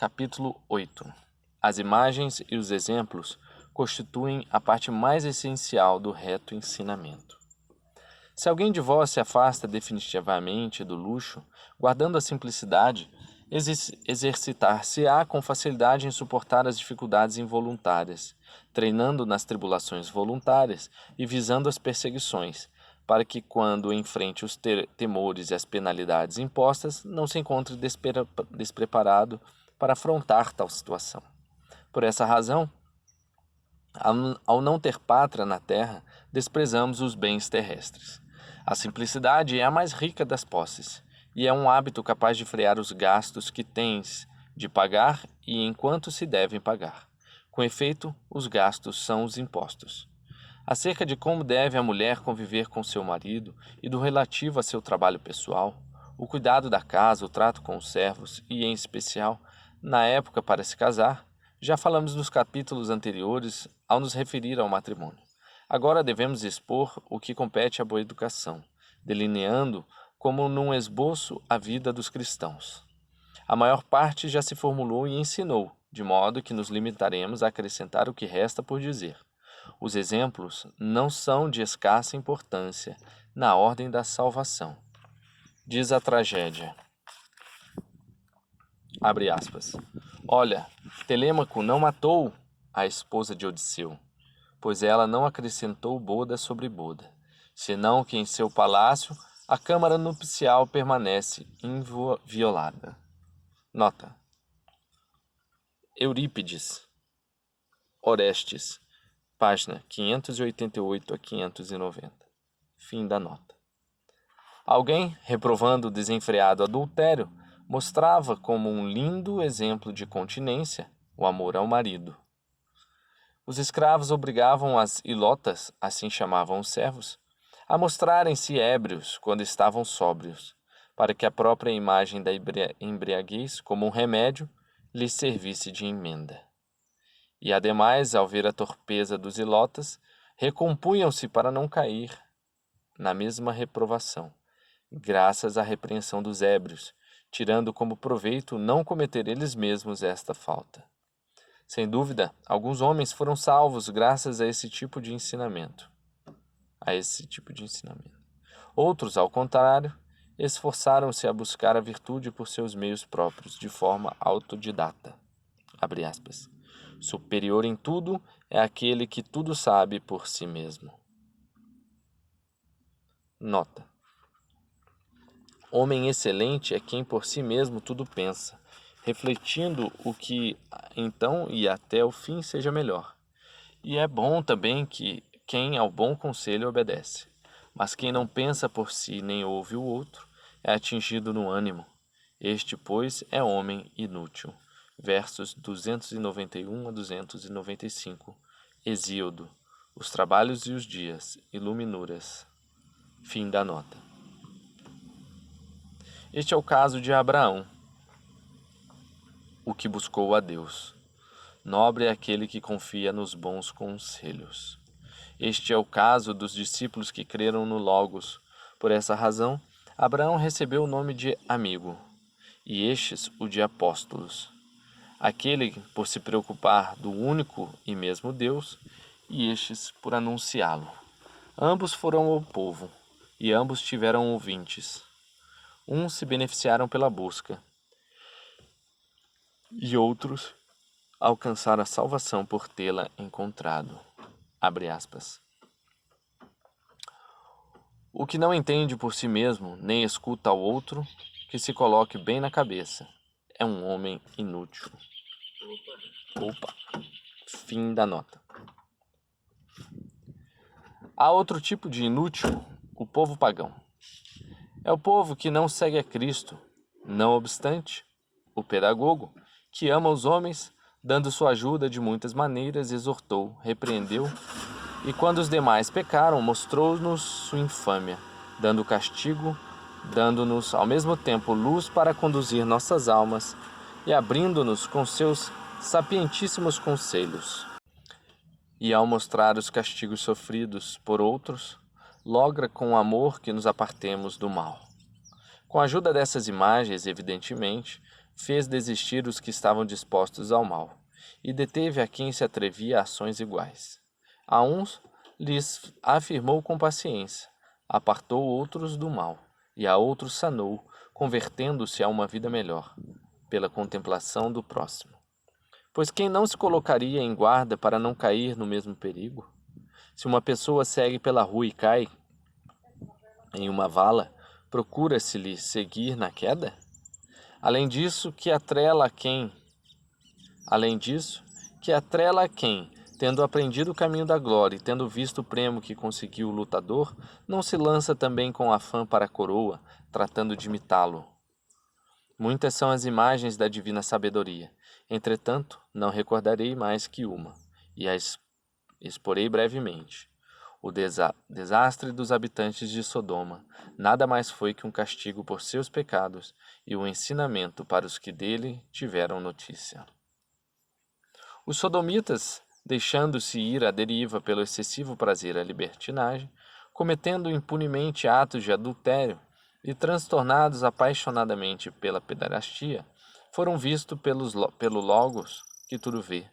Capítulo 8. As imagens e os exemplos constituem a parte mais essencial do reto ensinamento. Se alguém de vós se afasta definitivamente do luxo, guardando a simplicidade, exercitar-se-á com facilidade em suportar as dificuldades involuntárias, treinando nas tribulações voluntárias e visando as perseguições, para que, quando enfrente os temores e as penalidades impostas, não se encontre despreparado para afrontar tal situação. Por essa razão, ao não ter pátria na terra, desprezamos os bens terrestres. A simplicidade é a mais rica das posses, e é um hábito capaz de frear os gastos que tens de pagar e enquanto se devem pagar. Com efeito, os gastos são os impostos. Acerca de como deve a mulher conviver com seu marido e do relativo a seu trabalho pessoal, o cuidado da casa, o trato com os servos e, em especial, na época para se casar, já falamos nos capítulos anteriores ao nos referir ao matrimônio. Agora devemos expor o que compete à boa educação, delineando como num esboço a vida dos cristãos. A maior parte já se formulou e ensinou, de modo que nos limitaremos a acrescentar o que resta por dizer. Os exemplos não são de escassa importância na ordem da salvação. Diz a tragédia. Abre aspas. Olha, Telêmaco não matou a esposa de Odisseu, pois ela não acrescentou boda sobre boda, senão que em seu palácio a câmara nupcial permanece inviolada. Nota. Eurípides, Orestes, página 588 a 590. Fim da nota. Alguém, reprovando o desenfreado adultério, mostrava como um lindo exemplo de continência o amor ao marido. Os escravos obrigavam as ilotas, assim chamavam os servos, a mostrarem-se ébrios quando estavam sóbrios, para que a própria imagem da embriaguez, como um remédio, lhes servisse de emenda. E, ademais, ao ver a torpeza dos ilotas, recompunham-se para não cair na mesma reprovação, graças à repreensão dos ébrios, tirando como proveito não cometer eles mesmos esta falta. Sem dúvida, alguns homens foram salvos graças a esse tipo de ensinamento. Outros, ao contrário, esforçaram-se a buscar a virtude por seus meios próprios, de forma autodidata. Abre aspas. Superior em tudo é aquele que tudo sabe por si mesmo. Nota. Homem excelente é quem por si mesmo tudo pensa, refletindo o que então e até o fim seja melhor. E é bom também que quem ao bom conselho obedece. Mas quem não pensa por si nem ouve o outro é atingido no ânimo. Este, pois, é homem inútil. Versos 291 a 295. Hesíodo. Os trabalhos e os dias. Iluminuras. Fim da nota. Este é o caso de Abraão, o que buscou a Deus. Nobre é aquele que confia nos bons conselhos. Este é o caso dos discípulos que creram no Logos. Por essa razão, Abraão recebeu o nome de amigo, e estes o de apóstolos. Aquele por se preocupar do único e mesmo Deus, e estes por anunciá-lo. Ambos foram ao povo, e ambos tiveram ouvintes. Uns se beneficiaram pela busca, e outros alcançaram a salvação por tê-la encontrado. Abre aspas. O que não entende por si mesmo, nem escuta ao outro, que se coloque bem na cabeça, é um homem inútil. Opa. Fim da nota. Há outro tipo de inútil, o povo pagão. É o povo que não segue a Cristo. Não obstante, o pedagogo, que ama os homens, dando sua ajuda de muitas maneiras, exortou, repreendeu, e quando os demais pecaram, mostrou-nos sua infâmia, dando castigo, dando-nos ao mesmo tempo luz para conduzir nossas almas e abrindo-nos com seus sapientíssimos conselhos. E ao mostrar os castigos sofridos por outros, logra com amor que nos apartemos do mal. Com a ajuda dessas imagens, evidentemente, fez desistir os que estavam dispostos ao mal, e deteve a quem se atrevia a ações iguais. A uns lhes afirmou com paciência, apartou outros do mal, e a outros sanou, convertendo-se a uma vida melhor, pela contemplação do próximo. Pois quem não se colocaria em guarda para não cair no mesmo perigo? Se uma pessoa segue pela rua e cai em uma vala, procura-se-lhe seguir na queda? Além disso, que atrela a quem, tendo aprendido o caminho da glória e tendo visto o prêmio que conseguiu o lutador, não se lança também com afã para a coroa, tratando de imitá-lo. Muitas são as imagens da divina sabedoria. Entretanto, não recordarei mais que uma, e a exporei brevemente. O desastre dos habitantes de Sodoma nada mais foi que um castigo por seus pecados e um ensinamento para os que dele tiveram notícia. Os sodomitas, deixando-se ir à deriva pelo excessivo prazer à libertinagem, cometendo impunemente atos de adultério e transtornados apaixonadamente pela pederastia, foram vistos pelo Logos que tudo vê.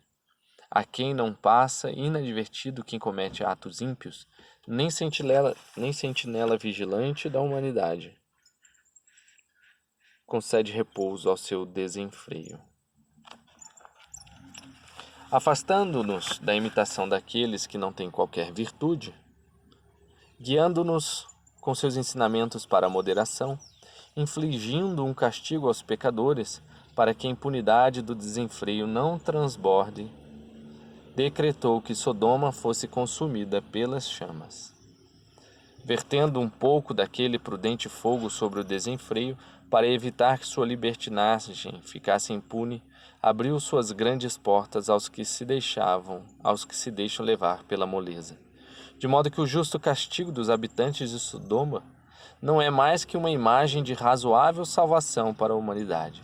A quem não passa inadvertido quem comete atos ímpios, nem sentinela vigilante da humanidade concede repouso ao seu desenfreio. Afastando-nos da imitação daqueles que não têm qualquer virtude, guiando-nos com seus ensinamentos para a moderação, infligindo um castigo aos pecadores, para que a impunidade do desenfreio não transborde, decretou que Sodoma fosse consumida pelas chamas. Vertendo um pouco daquele prudente fogo sobre o desenfreio, para evitar que sua libertinagem ficasse impune, abriu suas grandes portas aos que se deixam levar pela moleza. De modo que o justo castigo dos habitantes de Sodoma não é mais que uma imagem de razoável salvação para a humanidade.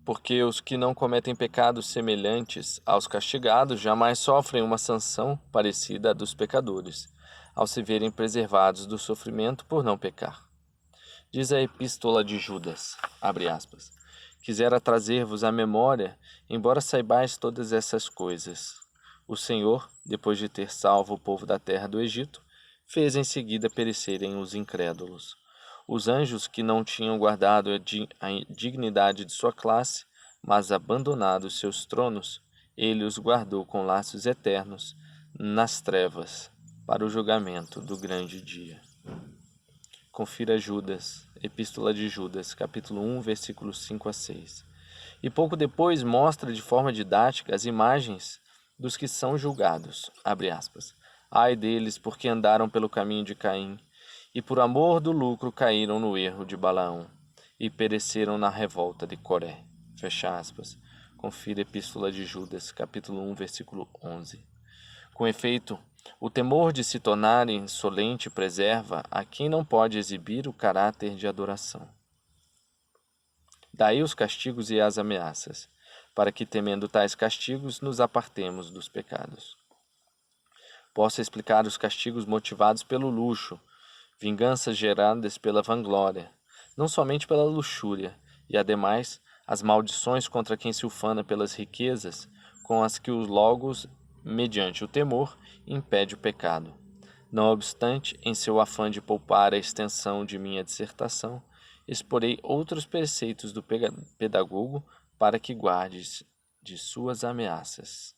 Porque os que não cometem pecados semelhantes aos castigados jamais sofrem uma sanção parecida à dos pecadores, ao se verem preservados do sofrimento por não pecar. Diz a Epístola de Judas, abre aspas, quisera trazer-vos à memória, embora saibais todas essas coisas. O Senhor, depois de ter salvo o povo da terra do Egito, fez em seguida perecerem os incrédulos. Os anjos que não tinham guardado a dignidade de sua classe, mas abandonado seus tronos, ele os guardou com laços eternos nas trevas, para o julgamento do grande dia. Confira Judas, Epístola de Judas, capítulo 1, versículos 5 a 6. E pouco depois mostra de forma didática as imagens dos que são julgados, abre aspas. Ai deles, porque andaram pelo caminho de Caim, e por amor do lucro caíram no erro de Balaão, e pereceram na revolta de Coré. Fecha aspas. Confira Epístola de Judas, capítulo 1, versículo 11. Com efeito, o temor de se tornar insolente preserva a quem não pode exibir o caráter de adoração. Daí os castigos e as ameaças, para que, temendo tais castigos, nos apartemos dos pecados. Posso explicar os castigos motivados pelo luxo, vinganças geradas pela vanglória, não somente pela luxúria, e, ademais, as maldições contra quem se ufana pelas riquezas, com as que os Logos, mediante o temor, impede o pecado. Não obstante, em seu afã de poupar a extensão de minha dissertação, exporei outros preceitos do pedagogo para que guardes de suas ameaças.